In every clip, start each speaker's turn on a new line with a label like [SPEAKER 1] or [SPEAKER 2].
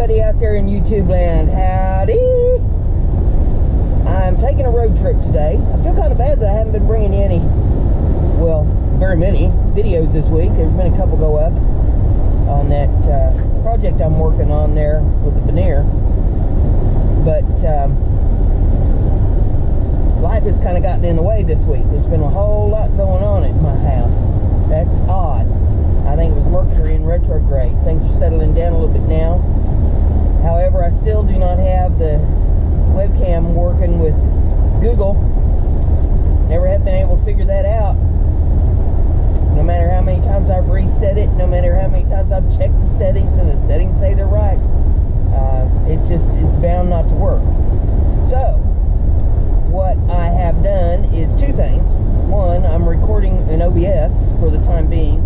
[SPEAKER 1] everybody out there in YouTube land. Howdy! I'm taking a road trip today. I feel kind of bad that I haven't been bringing you any, well, very many videos this week. There's been a couple go up on that project I'm working on there with the veneer. But life has kind of gotten in the way this week. There's been a whole lot going on at my house. That's odd. I think it was Mercury in retrograde. Things are settling down a little bit now. However, I still do not have the webcam working with Google. Never have been able to figure that out. No matter how many times I've reset it, no matter how many times I've checked the settings and the settings say they're right, it just is bound not to work. So, what I have done is two things. One, I'm recording in OBS for the time being,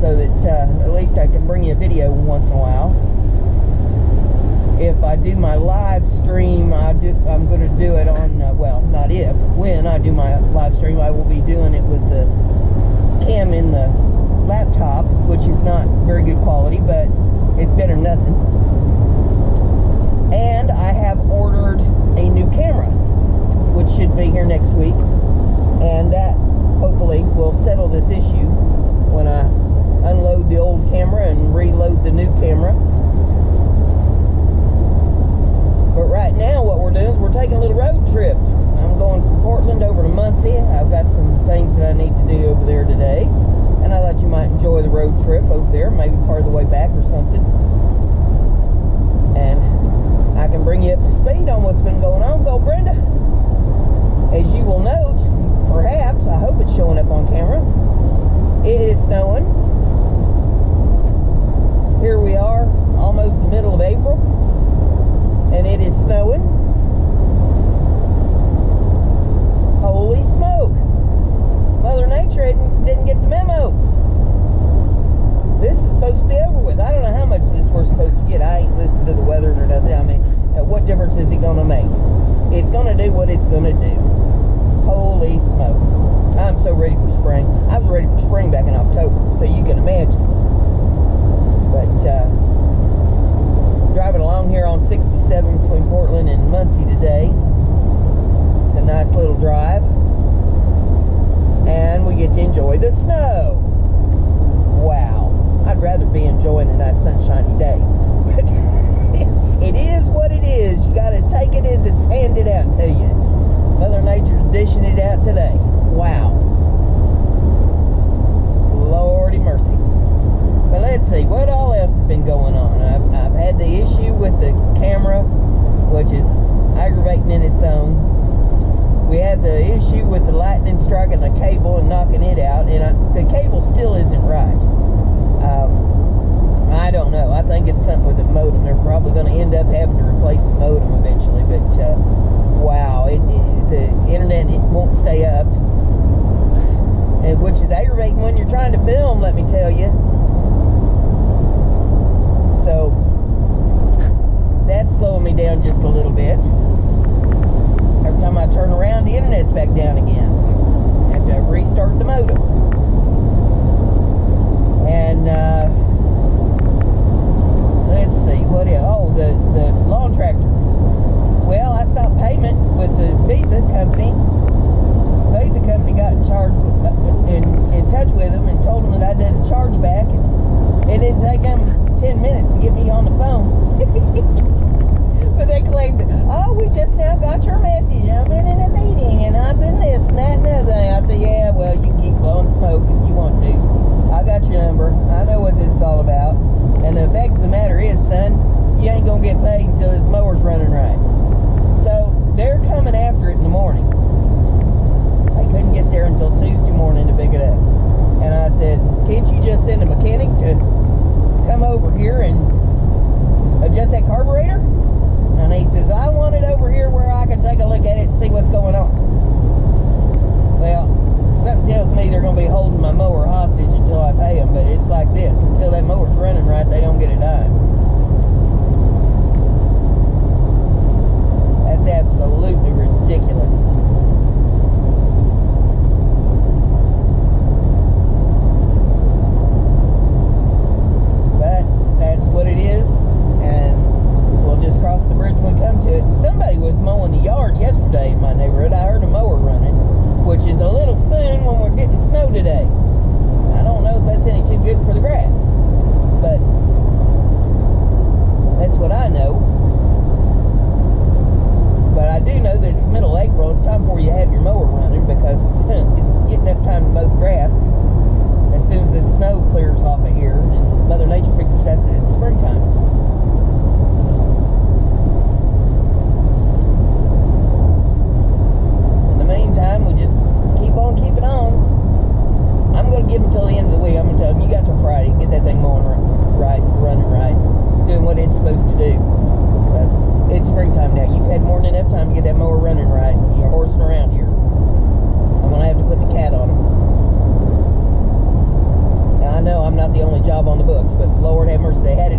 [SPEAKER 1] so that at least I can bring you a video once in a while. If I do my live stream, I'm going to do it on, well, not if, when I do my live stream, I will be doing it with the cam in the laptop, which is not very good quality, but it's better than nothing. And I have ordered a new camera, which should be here next week, and that hopefully will settle this issue when I unload the old camera and reload the new camera. But right now what we're doing is we're taking a little road trip. I'm going from Portland over to Muncie. I've got some things that I need to do over there today, and I thought you might enjoy the road trip over there, maybe part of the way back or something. And I can bring you up to speed on what's been going on. Go, Brenda. As you will note, perhaps, I hope it's showing up on camera, it is snowing. Here we are, almost the middle of April, and it is snowing. Holy smoke! Mother Nature didn't get the memo. This is supposed to be over with. I don't know how much of this we're supposed to get. I ain't listened to the weather or nothing. I mean, what difference is it going to make? It's going to do what it's going to do. Holy smoke. I'm so ready for spring. I was ready for spring back in October, so you can imagine. But driving along here on 67 between Portland and Muncie today. It's a nice little drive. And we get to enjoy the snow. Wow. I'd rather be enjoying a nice sunshiny day. But it is what it is. You got to take it as it's handed out to you. Mother Nature's dishing it out today. Wow. Lordy mercy. But let's see, what all else has been going on? I've had the issue with the camera, which is aggravating in its own. We had the issue with the lightning striking the cable and knocking it out, and the cable still isn't right. I don't know. I think it's something with the modem. They're probably going to end up having to replace the modem eventually, but wow, the internet, it won't stay up, which is aggravating when you're trying to film, let me tell you. So that's slowing me down just a little bit. Every time I turn around, the internet's back down again. I have to restart the modem. And let's see, what else? Oh, the lawn tractor. Well, I stopped payment with the Visa company. The Visa company got in touch with them and told them that I did a chargeback, and it didn't take them 10 minutes to get me on the phone. But they claimed, oh, we just now got your message. I've been in a meeting and I've been this and that and the other thing. I said, yeah, well, you can keep blowing smoke if you want to. I got your number. I know what this is all about. And the fact of the matter is, son, you ain't going to get paid until this mower's running right. So they're coming after it in the morning. I couldn't get there until Tuesday morning to pick it up. And I said, can't you just send a mechanic to come over here and adjust that carburetor? And he says, I want it over here where I can take a look at it and see what's going on. Well, something tells me they're going to be holding my mower hostage until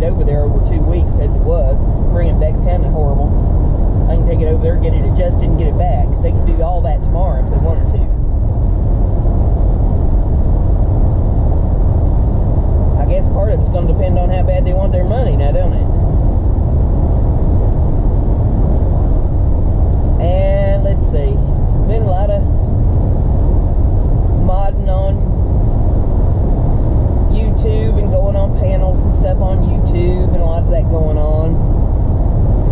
[SPEAKER 1] it over there over 2 weeks as it was. Bring it back sounding horrible. I can take it over there, get it adjusted, and get it back. They can do all that tomorrow if they wanted to. I guess part of it's going to depend on how bad they want their money now, don't it? And let's see. Been a lot of modding on YouTube and going on panels and stuff on YouTube, and a lot of that going on.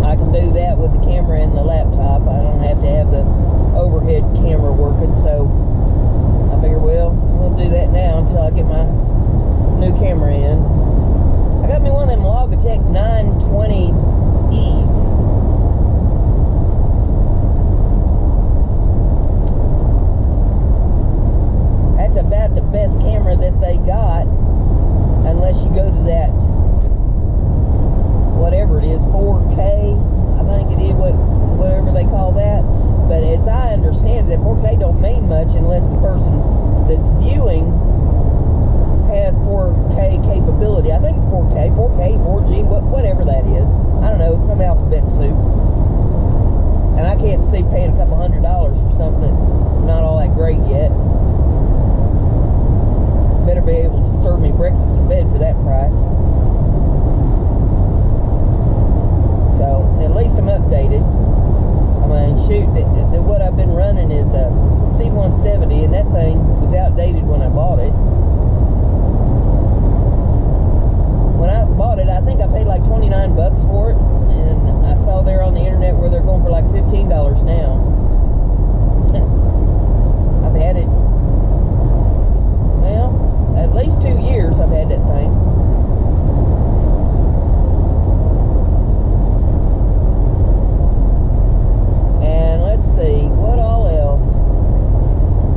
[SPEAKER 1] I can do that with the camera and the laptop. I don't have to have the overhead camera working, so I figure, well, we'll do that now until I get my new camera in. I got me one of them Logitech 920Es. That's about the best camera that they got, unless you go to that, whatever it is, 4K, I think it is, whatever they call that. But as I understand it, that 4K don't mean much unless the person that's viewing has 4K capability. I think it's 4K, 4G, whatever that is. I don't know, it's some alphabet soup. And I can't see paying a couple $100 for something that's not all that great yet. Better be able to serve me breakfast in bed for that price. So at least I'm updated. I mean, shoot, what I've been running is a C170, and that thing was outdated when I bought it. When I bought it, I think I paid like 29 bucks for it, and I saw there on the internet where they're going for like $15 now. I've had it, well, at least 2 years I've had that thing. And let's see, what all else?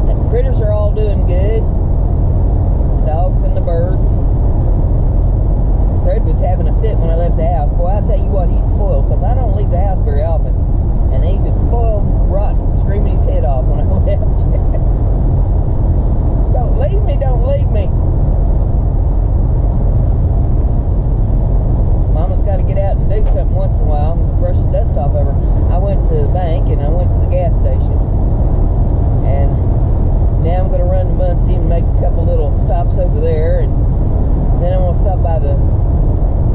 [SPEAKER 1] The critters are all doing good. Dogs and the birds. Fred was having a fit when I left the house. Boy, I'll tell you what, he's spoiled, because I don't leave the house very often. And he was spoiled, rotten, screaming his head off when I left. Don't leave me, don't leave me. Mama's got to get out and do something once in a while and brush the dust off of her. I went to the bank and I went to the gas station. And now I'm going to run to Muncie and make a couple little stops over there. And then I'm going to stop by the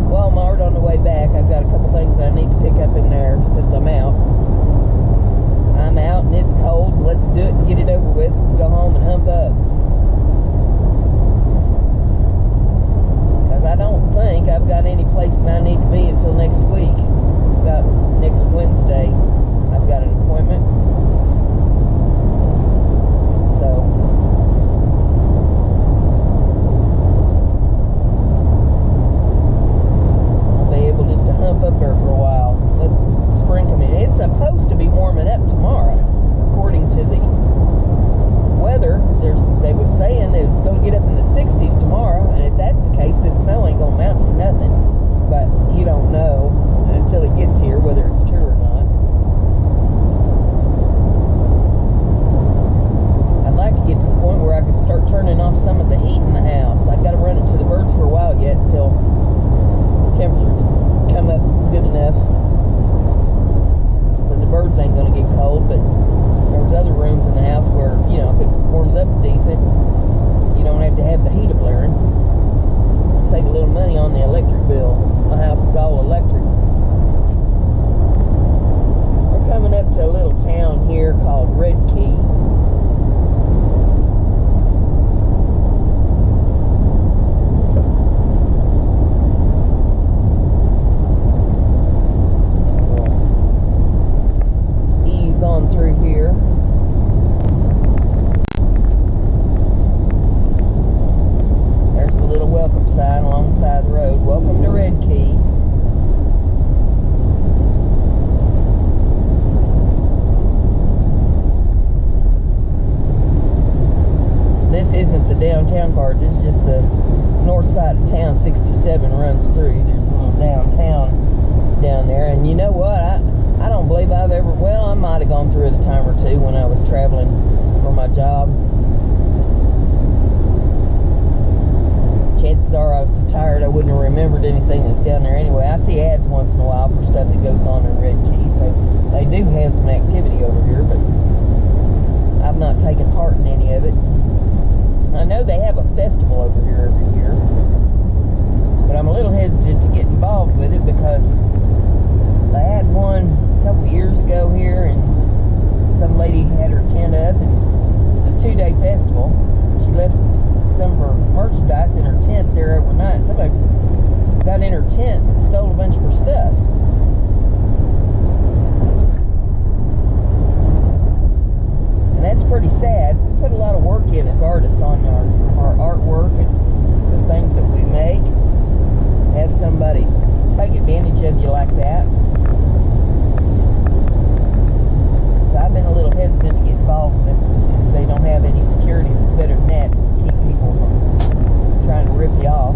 [SPEAKER 1] Walmart on the way back. I've got a couple things that I need to pick up in there since I'm out. I'm out and it's cold. Let's do it and get it over with. Go home and hump up. Because I don't think I've got any place that I need to be until next week. About next Wednesday, I've got an appointment. So I'll be able just to hump up there for a while. Let spring come in. It's supposed to be warming up tomorrow, according to the weather. They were saying that it's going to get up in the 60s tomorrow, and if that's the case, this snow ain't going to mount to nothing. But you don't know until it gets here whether it's true or not. I'd like to get to the point where I could start turning off some of the heat in the house. I've got to run it to the birds for a while yet until the temperatures come up good enough. But the birds ain't going to get cold, but there's other rooms in the house where, you know, if it warms up decent, you don't have to have the heater blaring. Save a little money on the electric bill. My house is all electric. We're coming up to a little town here called Red Key. We'll ease on through here. There's a little welcome sign alongside the road. Welcome to Red Key. This isn't the downtown part. This is just the north side of town. 67 runs through. There's a little downtown down there. And you know what? I don't believe I've ever... Well, I might have gone through it a time or two when I was traveling for my job. Chances are I was so tired I wouldn't have remembered anything that's down there anyway. I see ads once in a while for stuff that goes on in Red Key, so they do have some activity over here, but I've not taken part in any of it. I know they have a festival over here every year, but I'm a little hesitant to get involved with it because they had one a couple years ago here, and some lady had her tent up, and it was a 2-day festival. She left some of her merchandise in her tent there overnight, and somebody got in her tent and stole a bunch of her stuff. And that's pretty sad. We put a lot of work in as artists on our artwork and the things that we make. Have somebody take advantage of you like that. So I've been a little hesitant to get involved with it. If they don't have any security that's better than that, keep people from trying to rip you off.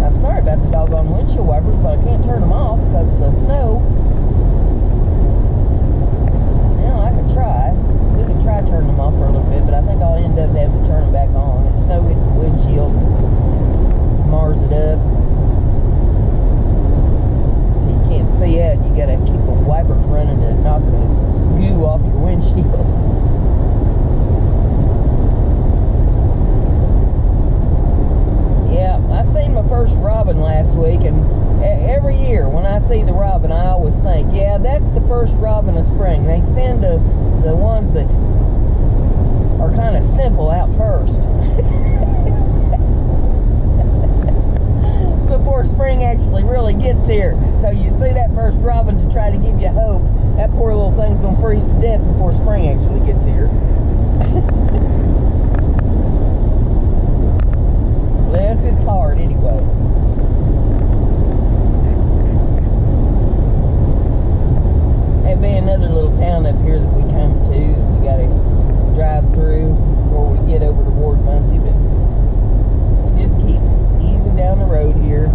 [SPEAKER 1] I'm sorry about the doggone windshield wipers, but I can't turn them off because of the snow. Now I could try. We could try turning them off for a little bit, but I think I'll end up having to turn them back on. And snow hits the windshield, mars it up. So you can't see it. You gotta keep the wipers running to knock the goo off your windshield. Yeah, I seen my first robin last week, and every year when I see the robin, I always think, yeah, that's the first robin of spring. They send the ones that are kind of simple out first before spring actually really gets here. So you see that first robin to try to give you hope. That poor little thing's gonna freeze to death before spring actually gets here. Bless its heart anyway. That'd be another little town up here that we come to. We gotta drive through before we get over toward Muncie, but we just keep easing down the road here.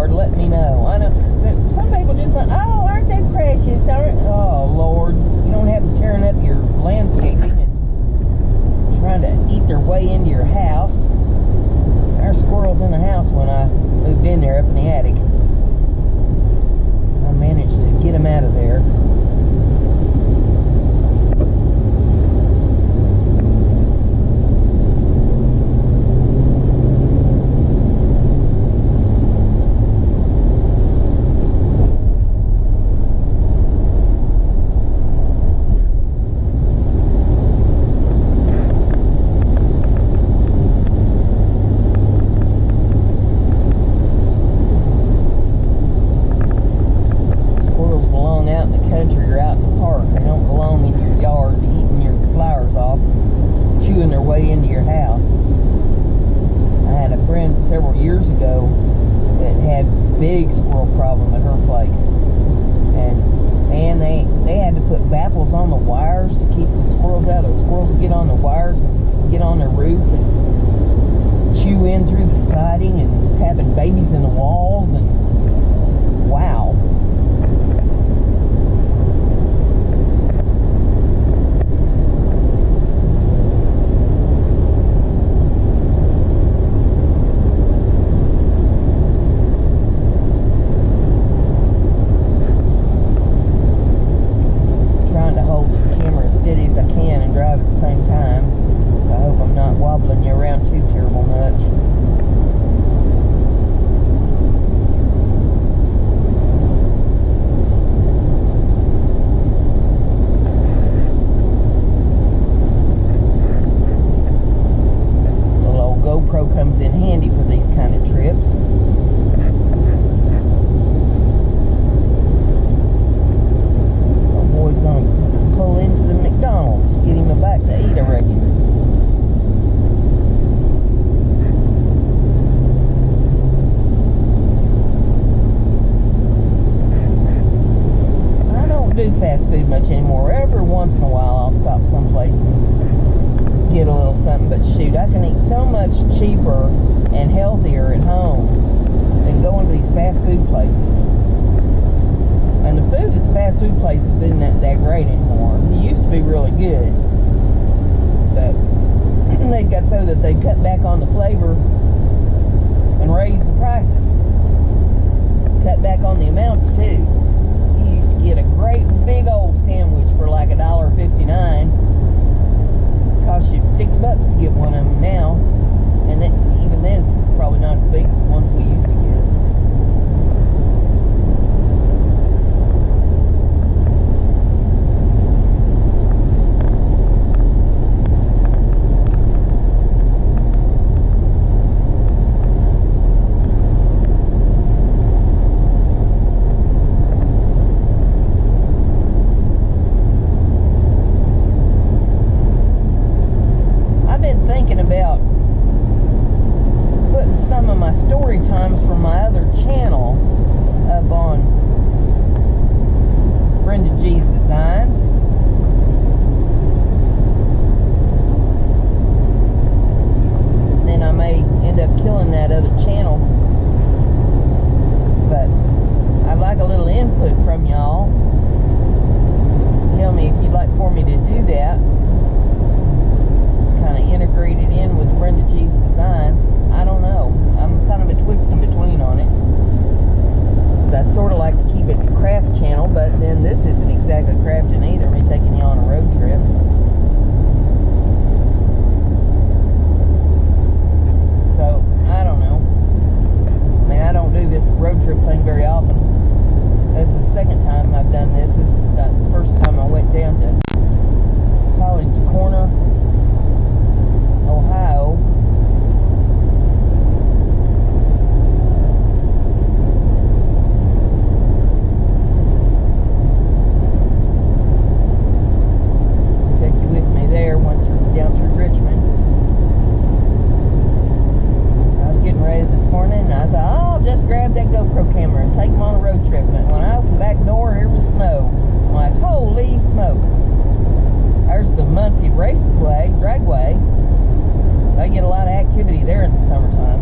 [SPEAKER 1] yard, let me know. I know some people just like, oh, aren't they precious? Oh, Lord. You don't have them tearing up your landscaping and trying to eat their way into your house. There were squirrels in the house when I moved in there up in the attic. I managed to get them out of there. Big squirrel problem at her place, and man, they had to put baffles on the wires to keep the squirrels out. The squirrels would get on the wires and get on the roof and chew in through the siding, and it's having babies in the walls, and wow. Comes in handy for these kind of trips. So boy's gonna pull into the McDonald's, get him a bite to eat, I reckon. I don't do fast food much anymore. Every once in a while I'll stop someplace and get a little something, but shoot, I can eat so much cheaper and healthier at home than going to these fast food places. And the food at the fast food places isn't that great anymore. It used to be really good, but they got so that they cut back on the flavor and raised the prices. Cut back on the amounts too. You used to get a great big old sandwich for like $1.59. Cost you $6 to get one of them now, and then, even then it's probably not as big as the ones we used to get. About putting some of my story times from my other channel up on BrendaG Designs. Then I may end up killing that other channel, but I'd like a little input from y'all. Tell me if you'd like for me to do that. Kind of integrated in with BrendaG Designs. I don't know. I'm kind of betwixt and between on it. I'd sort of like to keep it a craft channel, but then this isn't exactly crafting either. Me taking you on a road trip. So I don't know. I mean, I don't do this road trip thing very often. This is the second time I've done this. This is the first time I went down to College Corner, Ohio. Take you with me there. Went down through Richmond. I was getting ready this morning, and I thought, oh, I'll just grab that GoPro camera and take them on a road trip. And when I opened the back door, here was snow. I'm like, holy smoke! There's the Muncie Dragway. They get a lot of activity there in the summertime.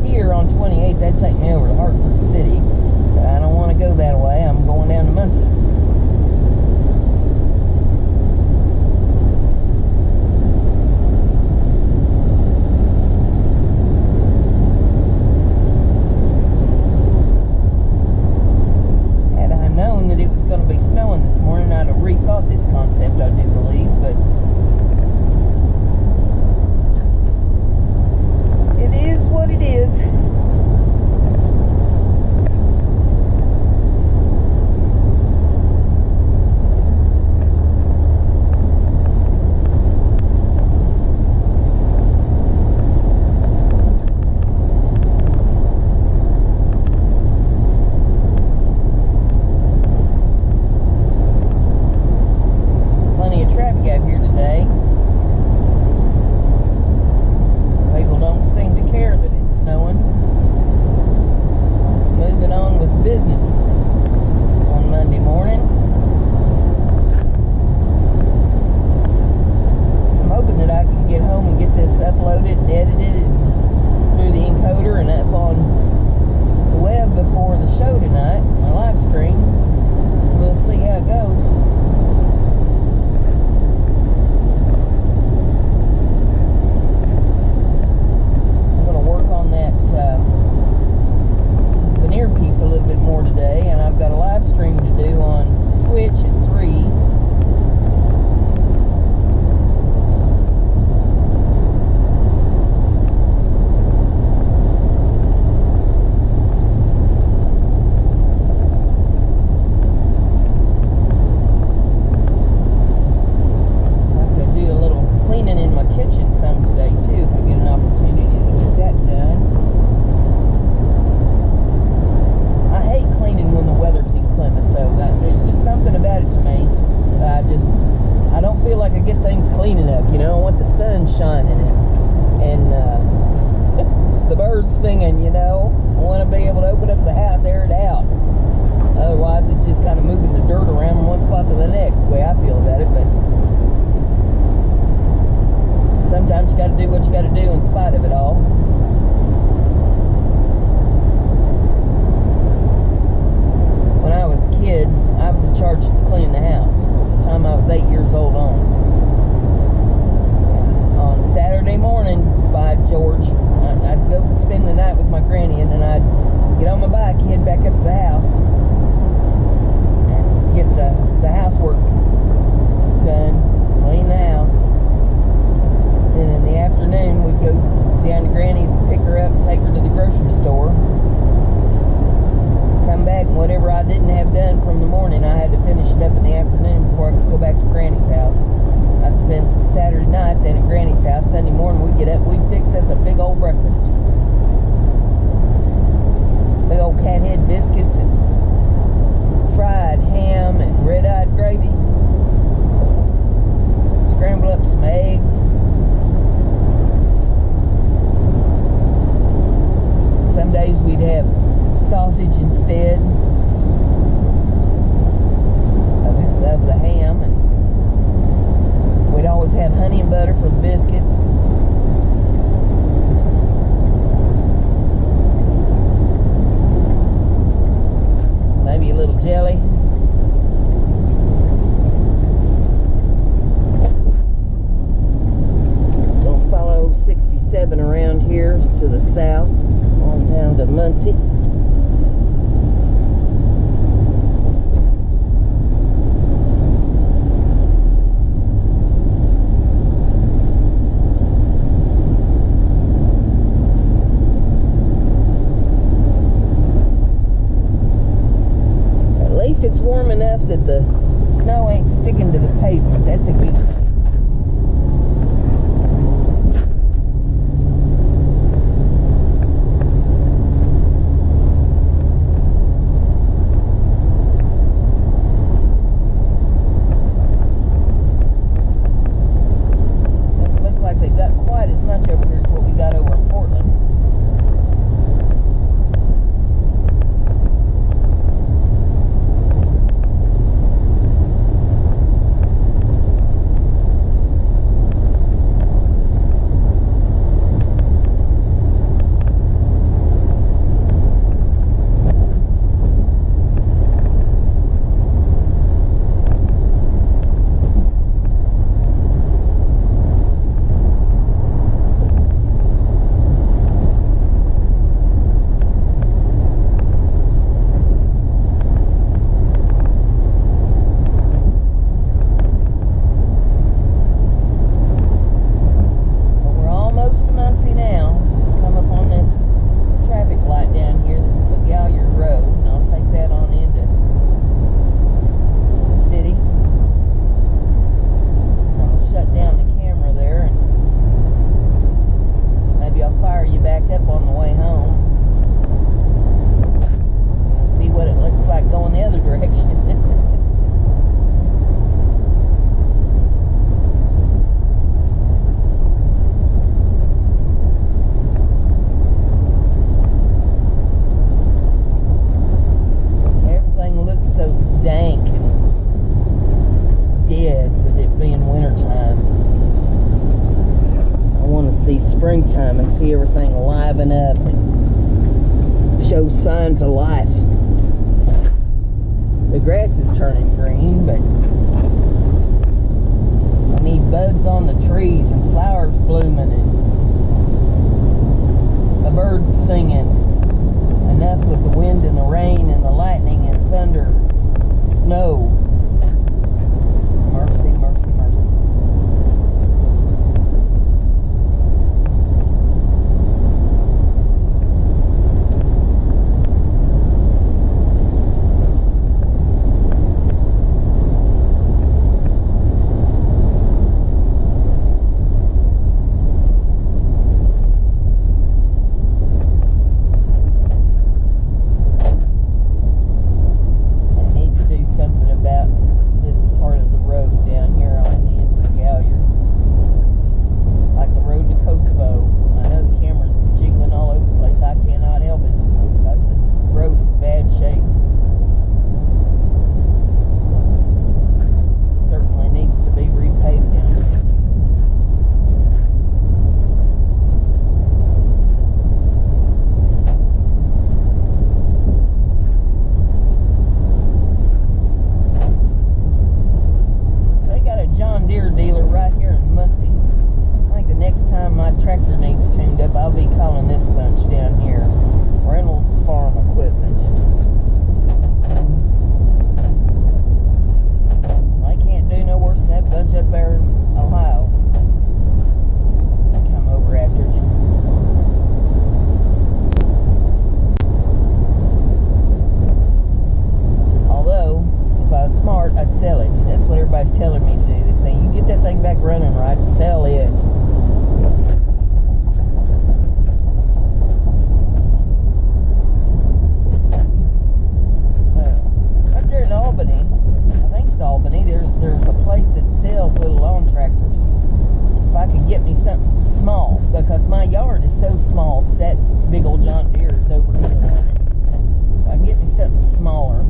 [SPEAKER 1] here on 28, that'd take me over to Hartford City. But I don't want to go that way. I'm going down to Muncie. Had I known that it was going to be snowing this morning, I'd have rethought this concept, I do believe, but it is what it is. Plenty of traffic out here today. People don't seem to care that it's snowing. Moving on with business on Monday morning. I'm hoping that I can get home and get this uploaded and edited and through the encoder and up on the web before the show tonight, my live stream. We'll see how it goes. Veneer piece a little bit more today, and I've got a live stream to do on Twitch at 3. I'll have to do a little cleaning in my kitchen some today too, if I get an opportunity to get that done. I hate cleaning when the weather's inclement, though. There's just something about it to me. I don't feel like I get things clean enough, you know. I want the sun shining and the birds singing, you know. I want to be able to open up the house, air it out. Otherwise, it's just kind of moving the dirt around from one spot to the next, the way I feel about it. But sometimes you got to do what you got to do in spite of it all. When I was a kid, I was in charge of cleaning the house. By the time I was 8 years old on. On Saturday morning, by George, I'd go spend the night with my granny, and then I'd get on my bike, head back up to the house, and get the housework done, clean the house. Then in the afternoon, we'd go down to Granny's and pick her up and take her to the grocery store. Come back, and whatever I didn't have done from the morning, I had to finish it up in the afternoon before I could go back to Granny's house. I'd spend Saturday night then at Granny's house. Sunday morning we'd get up, we'd fix us a big old breakfast. Big old cat head biscuits and fried ham and red-eyed gravy. Scramble up some eggs. Some days we'd have sausage instead of the ham, and we'd always have honey and butter for the biscuits. Maybe a little jelly. Gonna follow 67 around here to the south on down to Muncie. It's warm enough that the snow ain't sticking to the pavement. That's a good thing. Doesn't look like they've got quite as much over here as what we got over in Portland. can see everything liven up and show signs of life. The grass is turning green, but I need buds on the trees and flowers blooming and the birds singing. Enough with the wind and the rain and the lightning and thunder, snow. Mercy, mercy, mercy. Dealer right here in Muncie. I think the next time my tractor needs tuned up, I'll be calling this bunch down here, Reynolds Farm Equipment. They can't do no worse than that bunch up there in Ohio. Come over after it. Although, if I was smart, I'd sell it. That's what everybody's telling me to do. They say, you get that thing back running right, sell it. Right there in Albany, I think it's Albany, there's a place that sells little lawn tractors. If I could get me something small, because my yard is so small that big old John Deere is over here on it. If I can get me something smaller.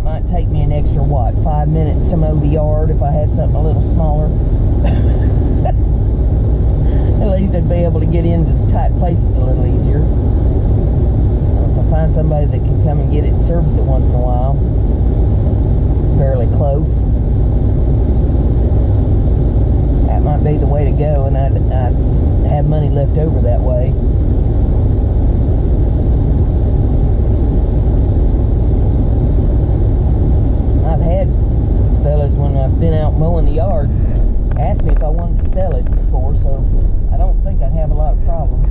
[SPEAKER 1] Might take me an extra, what, 5 minutes to mow the yard if I had something a little smaller. At least I'd be able to get into tight places a little easier. If I find somebody that can come and get it and service it once in a while, fairly close, that might be the way to go, and I'd have money left over that way. I've had fellas, when I've been out mowing the yard, ask me if I wanted to sell it before, so I don't think I'd have a lot of problem.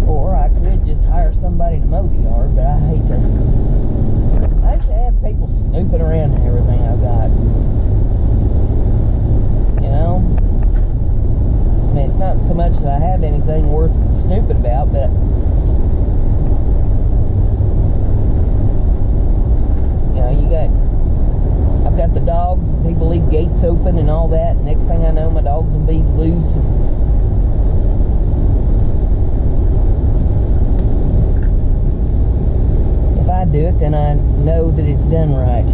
[SPEAKER 1] Or I could just hire somebody to mow the yard, but I hate to have people snooping around in everything I've got. You know? I mean, it's not so much that I have anything worth snooping about, but I've got the dogs, people leave gates open and all that. Next thing I know, my dogs will be loose. If I do it, then I know that it's done right.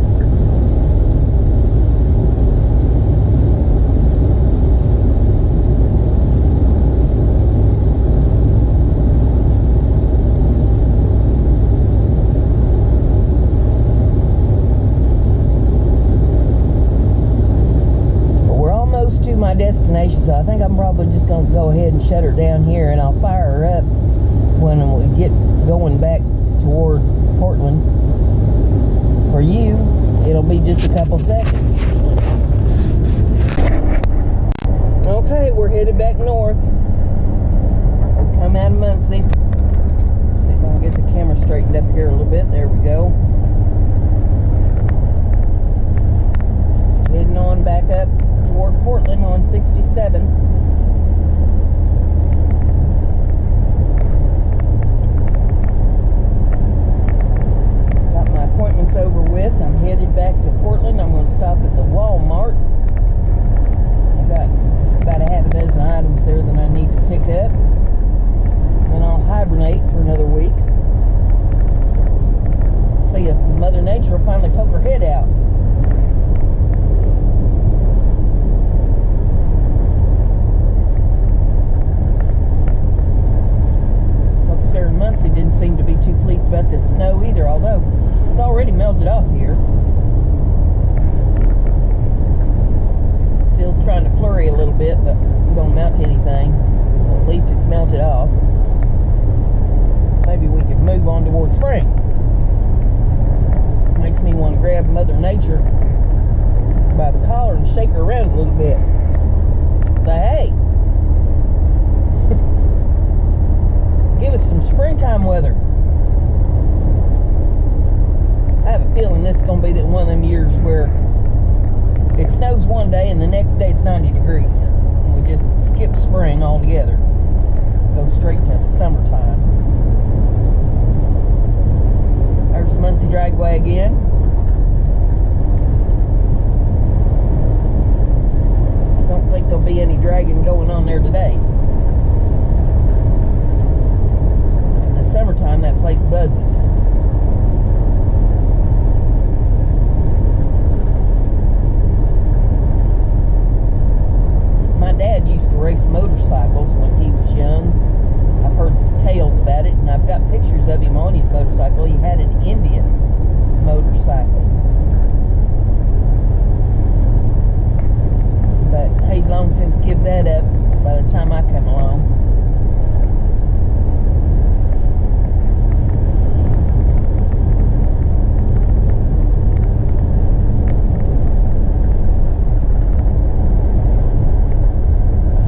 [SPEAKER 1] My destination, so I think I'm probably just going to go ahead and shut her down here, and I'll fire her up when we get going back toward Portland. For you, it'll be just a couple seconds. Okay, we're headed back north. We'll come out of Muncie. See if I can get the camera straightened up here a little bit. There we go. Just heading on back up toward Portland on 67. Got my appointments over with. I'm headed back to Portland. I'm going to stop at the Walmart. I've got about a half a dozen items there that I need to pick up. Then I'll hibernate for another week. See if Mother Nature will finally poke her head out. bit, but it don't amount to anything. Well, at least it's melted off. Maybe we could move on towards spring. Makes me want to grab Mother Nature by the collar and shake her around a little bit. Say, hey, give us some springtime weather. I have a feeling this is going to be one of them years where it snows one day and the next day it's 90 degrees. And we just skip spring altogether. Go straight to summertime. There's Muncie Dragway again. I don't think there'll be any dragging going on there today. In the summertime, that place buzzes. My dad used to race motorcycles when he was young. I've heard tales about it, and I've got pictures of him on his motorcycle. He had an Indian motorcycle. But he'd long since give that up by the time I come along.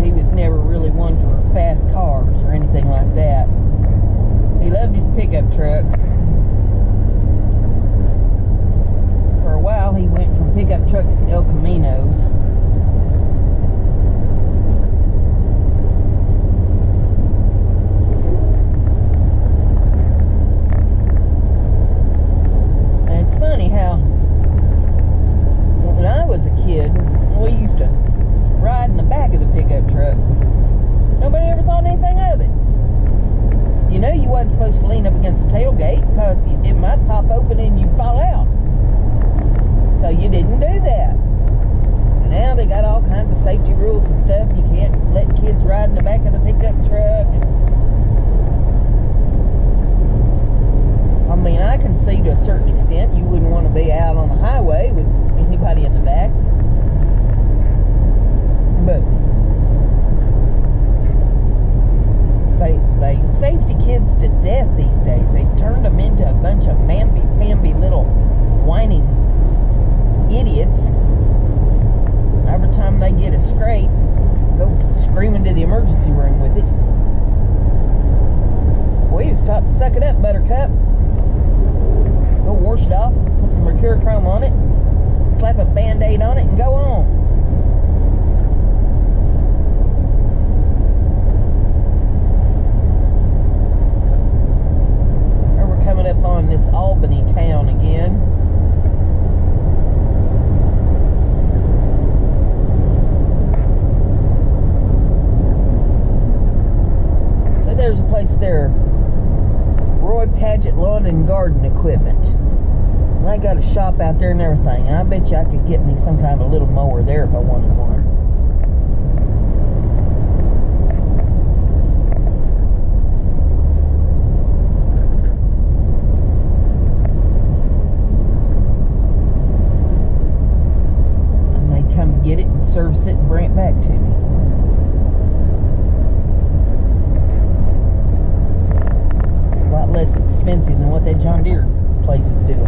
[SPEAKER 1] He was never really one for fast cars or anything like that. He loved his pickup trucks. For a while, he went from pickup trucks to El Caminos. And it's funny how, when I was a kid, we used to ride in the back of the pickup truck. Nobody ever thought anything of it. You know you wasn't supposed to lean up against the tailgate because it might pop open and you'd fall out. So you didn't do that. And now they got all kinds of safety rules and stuff. You can't let kids ride in the back of the pickup truck. I mean, I can see to a certain extent you wouldn't want to be out on the highway with anybody in the back. But they safety kids to death these days. They've turned them into a bunch of mamby-pamby little whining idiots. Every time they get a scrape, go screaming to the emergency room with it. Well, you stop to suck it up, Buttercup. Go wash it off, put some mercurochrome on it, slap a Band-Aid on it, and go on. Coming up on this Albany town again. So there's a place there, Roy Paget Lawn and Garden Equipment. And I got a shop out there and everything, and I bet you I could get me some kind of a little mower there if I wanted one. Get it and service it and bring it back to me. A lot less expensive than what that John Deere place is doing.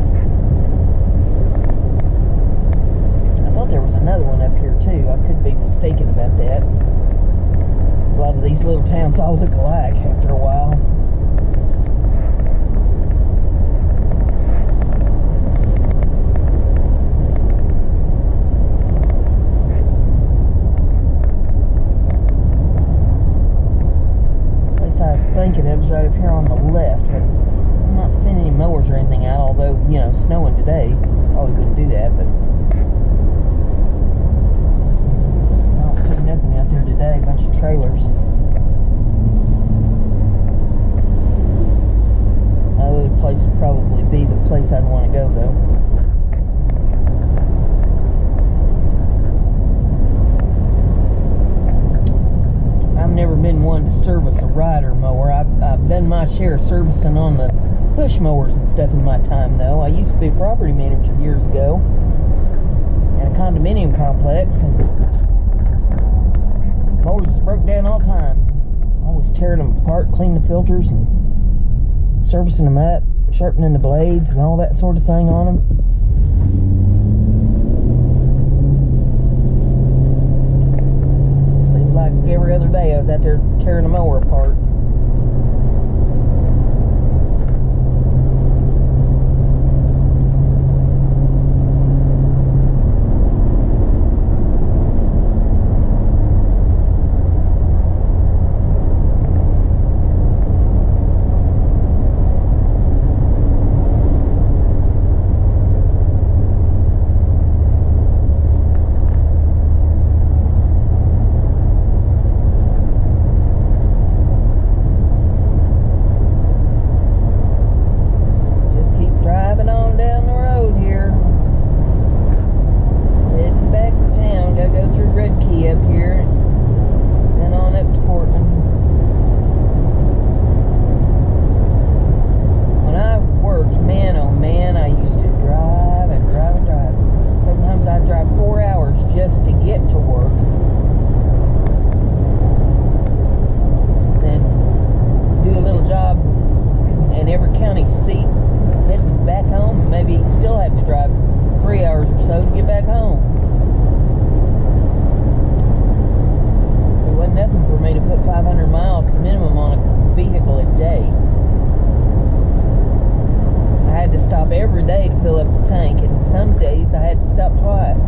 [SPEAKER 1] I thought there was another one up here too. I could be mistaken about that. A lot of these little towns all look alike after a while. Thinking it was right up here on the left, but I'm not seeing any mowers or anything out, although, you know, snowing today, probably wouldn't do that, but I don't see nothing out there today, a bunch of trailers. Another place would probably be the place I'd want to go, though. I've never been one to service a rider mower. I've done my share of servicing on the push mowers and stuff in my time, though. I used to be a property manager years ago in a condominium complex, and tearing them apart, cleaning the filters and servicing them up, sharpening the blades and all that sort of thing on them. Seems like every other day I was out there tearing the mower apart. Every day to fill up the tank, and some days I had to stop twice.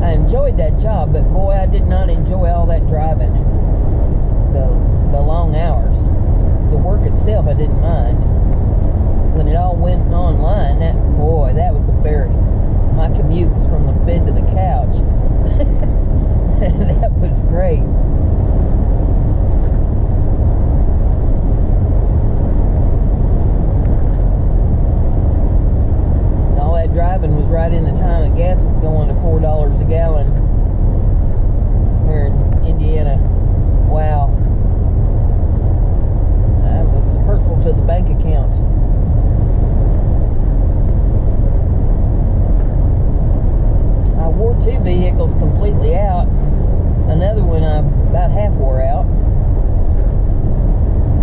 [SPEAKER 1] I enjoyed that job, but boy, I did not enjoy all that driving, the long hours. The work itself I didn't mind. When it all went online, that was the berries. My commute was from the bed to the couch. That was great. Driving was right in the time that gas was going to $4 a gallon here in Indiana. Wow. That was hurtful to the bank account. I wore 2 vehicles completely out. Another one I about half wore out.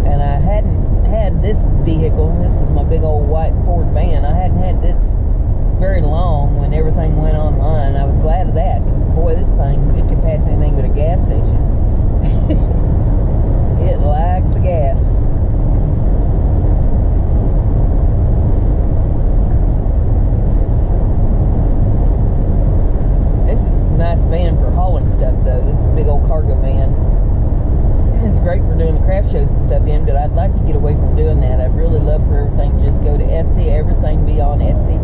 [SPEAKER 1] And I hadn't had this vehicle. This is my big old white Ford van. I hadn't had this very long when everything went online. I was glad of that, because boy, this thing, it can pass anything but a gas station. It likes the gas. This is a nice van for hauling stuff though. This is a big old cargo van. It's great for doing the craft shows and stuff in, but I'd like to get away from doing that. I'd really love for everything to just go to Etsy, everything be on Etsy.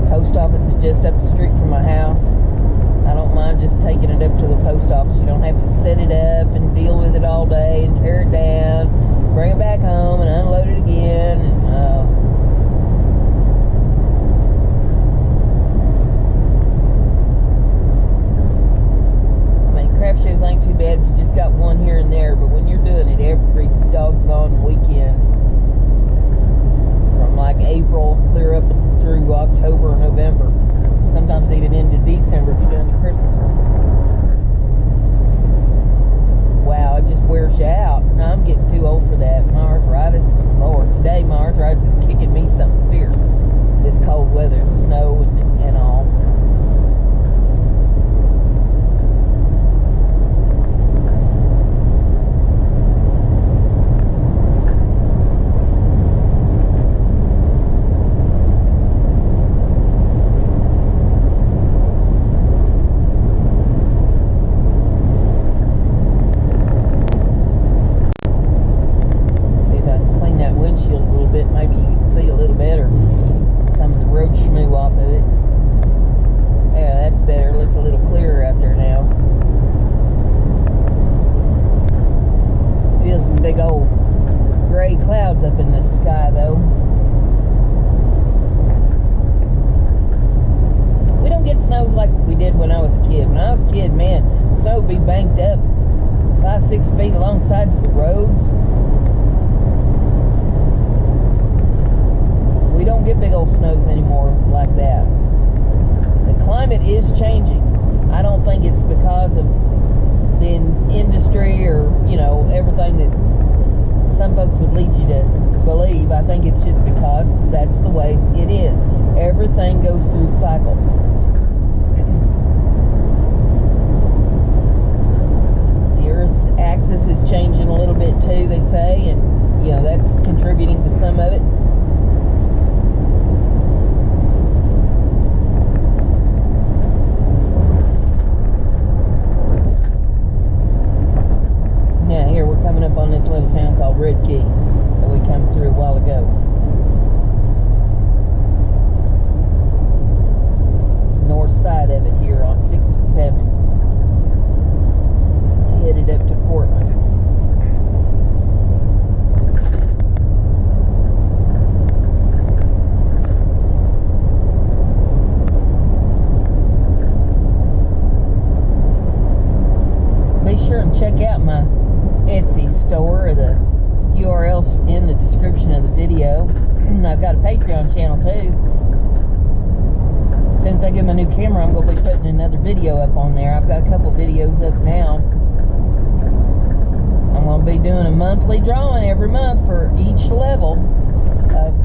[SPEAKER 1] Post office is just up the street from my house. I don't mind just taking it up to the post office. You don't have to set it up and deal with it all day and tear it down, bring it back home and unload it again. I mean, craft shows ain't too bad if you just got one here and there, but when you're doing it every doggone weekend, from like April clear up through October or November, sometimes even into December if you're doing the Christmas ones. Wow, it just wears you out. Now, I'm getting too old for that. My arthritis, Lord, today my arthritis is kicking me something fierce. This cold weather, the snow and all. Banked up 5-6 feet along the sides of the roads. We don't get big old snows anymore like that. The climate is changing. I don't think it's because of the industry or, you know, everything that some folks would lead you to believe. I think it's just because that's the way it is. Everything goes through cycles. The Earth's axis is changing a little bit too, they say, and, you know, that's contributing to some of it. Now here we're coming up on this little town called Red Key that we come through a while ago. North side of it here on 67. Headed up to Portland. Be sure and check out my Etsy store. The URL's in the description of the video. I've got a Patreon channel too. As soon as I get my new camera, I'm going to be putting another video up on there. I've got a couple videos up now. I'm going to be doing a monthly drawing every month for each level of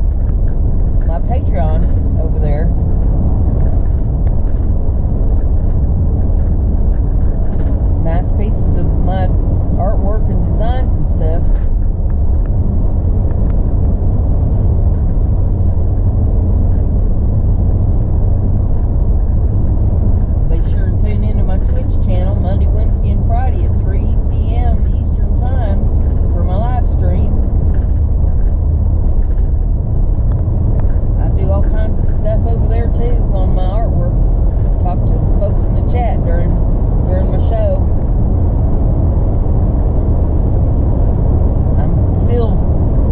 [SPEAKER 1] my Patreons over there. Nice pieces of my artwork and designs and stuff. Be sure and tune into my Twitch channel Monday, Wednesday, and Friday at 3 p.m. Eastern Time for my live stream. I do all kinds of stuff over there too on my artwork. Talk to folks in the chat during my show. Still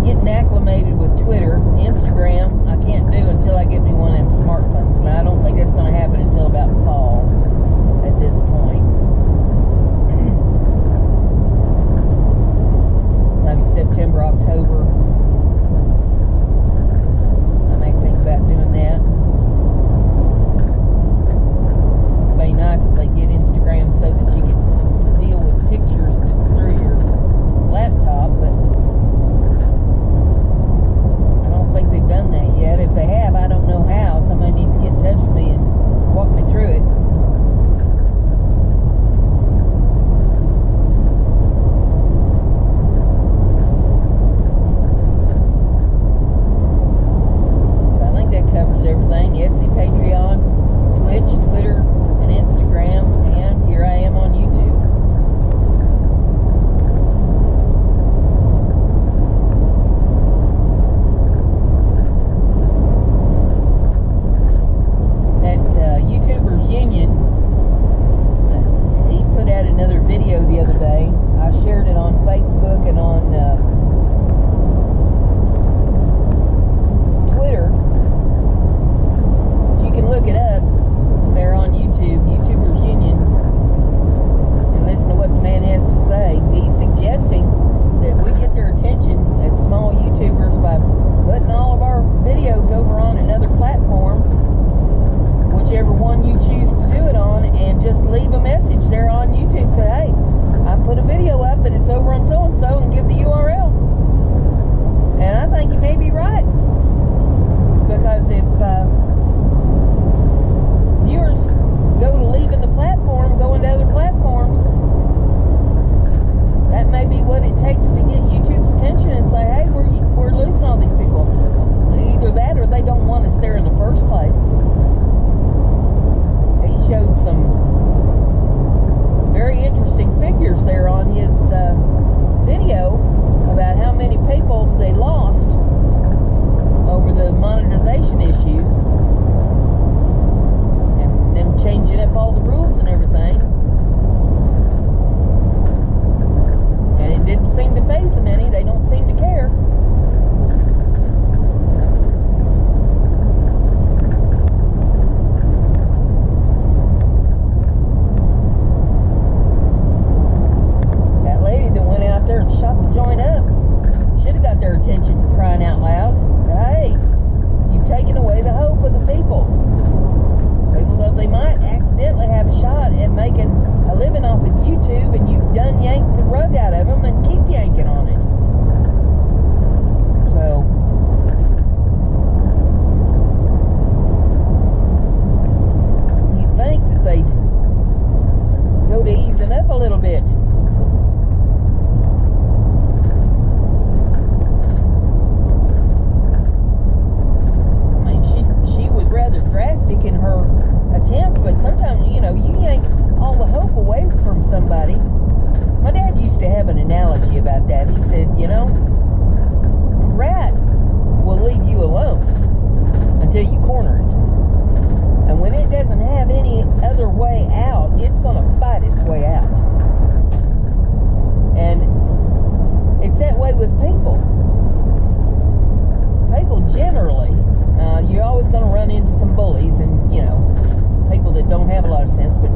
[SPEAKER 1] getting acclimated with Twitter. Instagram I can't do until I get me one of them smartphones, and I don't think that's going to happen until about fall at this point. Maybe September, October. I may think about doing that. It'd be nice if they get Instagram so that you can deal with pictures through your laptop, but I don't think they've done that yet. If they have, I don't know how. Somebody needs to get in touch with me and walk me through it. So I think that covers everything. Etsy, Patreon, Twitch, Twitter, and Instagram, and here I am on YouTube. YouTubers Union, he put out another video the other day. I shared it on Facebook and on Twitter. But you can look it up there on YouTube, YouTubers Union, and listen to what the man has to say. He's suggesting that we get their attention as small YouTubers by putting all of our videos over on another platform, whichever one you choose to do it on, and just leave a message there on YouTube. Say, hey, I put a video up and it's over on so-and-so, and give the URL. And I think you may be right. Because if viewers go to leaving the platform, going to other platforms, that may be what it takes to get YouTube's attention and say, hey, we're losing all these people. Either that or they don't want us there in the first place. He showed some very interesting figures there on his video about how many people they lost over the monetization issues and them changing up all the rules and everything. And it didn't seem to faze them any. They don't seem to care. That lady that went alone until you corner it. And when it doesn't have any other way out, it's going to fight its way out. And it's that way with people. People generally, you're always going to run into some bullies and, you know, some people that don't have a lot of sense, but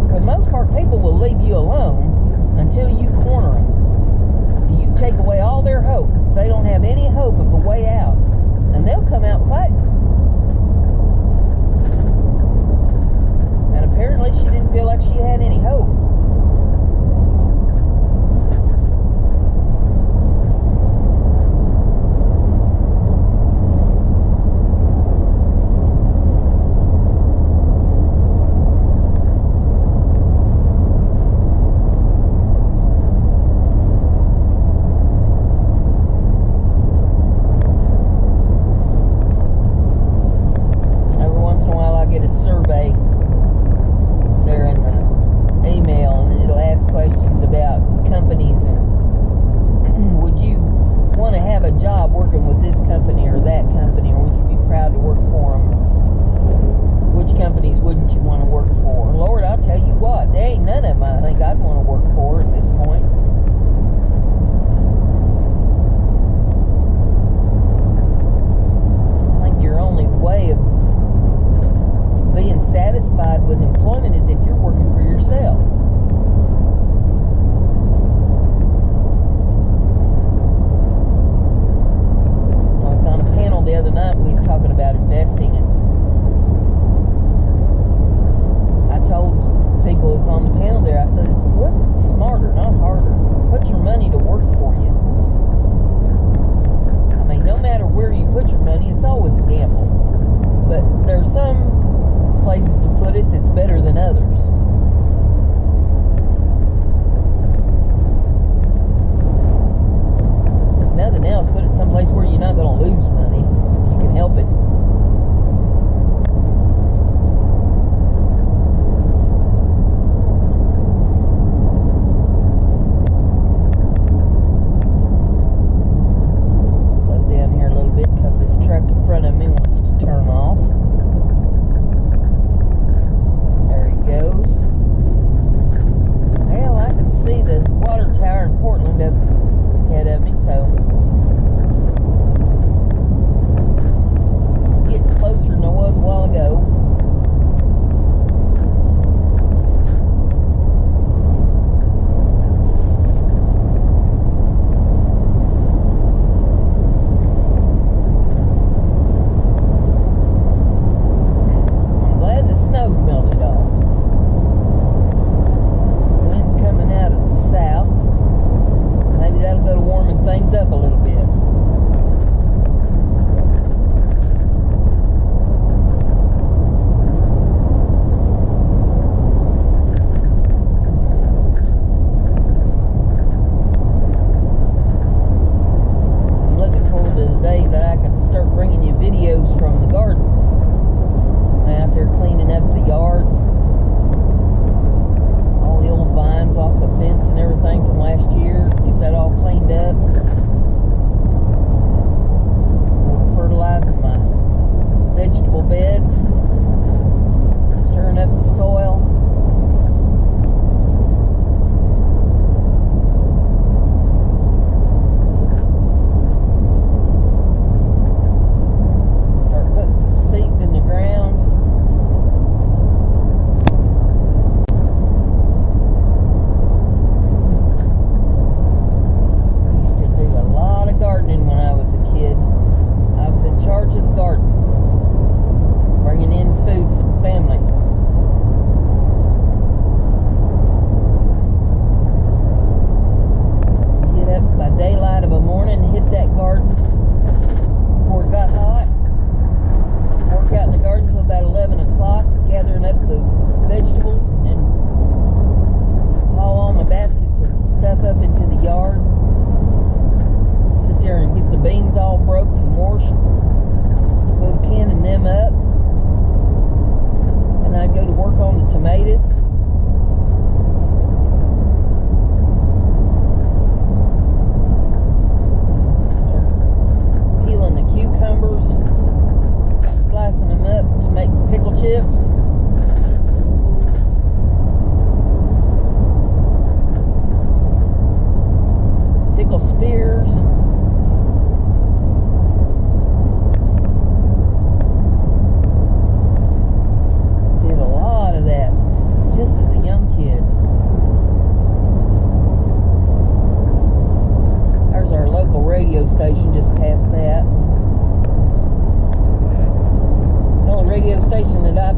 [SPEAKER 1] for the most part, people will leave you alone until you corner them. You take away all their hope. They don't have any hope of a way out, and they'll come out fighting. And apparently she didn't feel like she had any hope.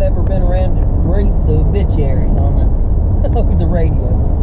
[SPEAKER 1] ever been around that reads the obituaries on the over the radio.